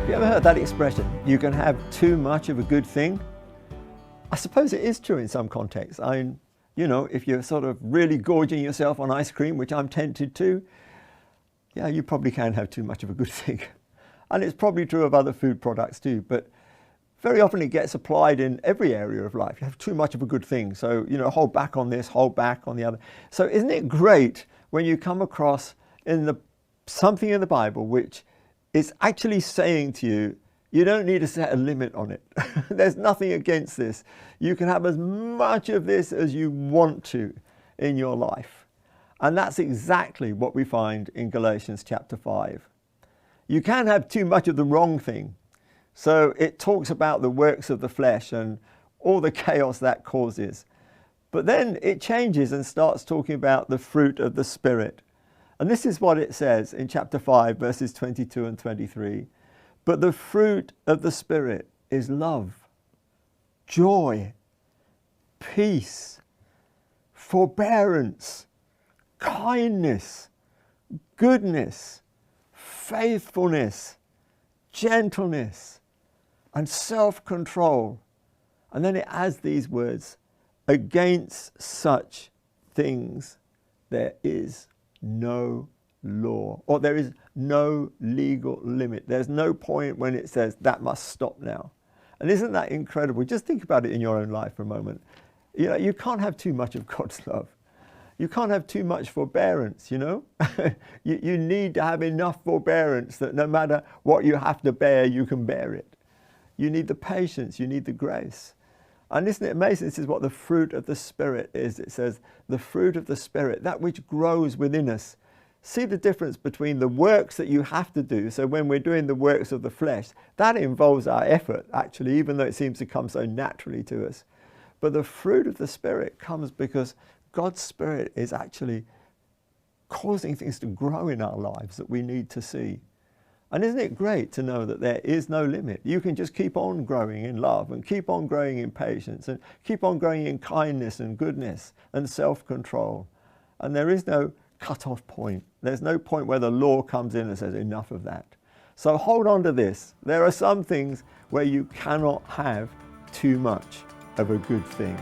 you ever heard that expression, you can have too much of a good thing? I suppose it is true in some contexts. If you're sort of really gorging yourself on ice cream, which I'm tempted to, yeah, you probably can have too much of a good thing. And it's probably true of other food products too, but very often it gets applied in every area of life. You have too much of a good thing. So, hold back on this, hold back on the other. So isn't it great when you come across something in the Bible which is actually saying to you, you don't need to set a limit on it. There's nothing against this. You can have as much of this as you want to in your life. And that's exactly what we find in Galatians chapter 5. You can have too much of the wrong thing. So it talks about the works of the flesh and all the chaos that causes. But then it changes and starts talking about the fruit of the Spirit. And this is what it says in chapter 5, verses 22 and 23. But the fruit of the Spirit is love, joy, peace, forbearance, kindness, goodness, faithfulness, gentleness, and self-control. And then it adds these words, against such things there is no law, or there is no legal limit. There's no point when it says that must stop now. And isn't that incredible? Just think about it in your own life for a moment. You can't have too much of God's love. You can't have too much forbearance, you need to have enough forbearance that no matter what you have to bear, you can bear it. You need the patience, you need the grace. And isn't it amazing? This is what the fruit of the Spirit is. It says, the fruit of the Spirit, that which grows within us. See the difference between the works that you have to do. So when we're doing the works of the flesh, that involves our effort, actually, even though it seems to come so naturally to us. But the fruit of the Spirit comes because God's Spirit is actually causing things to grow in our lives that we need to see. And isn't it great to know that there is no limit? You can just keep on growing in love and keep on growing in patience and keep on growing in kindness and goodness and self-control. And there is no cut-off point. There's no point where the law comes in and says enough of that. So hold on to this. There are some things where you cannot have too much of a good thing.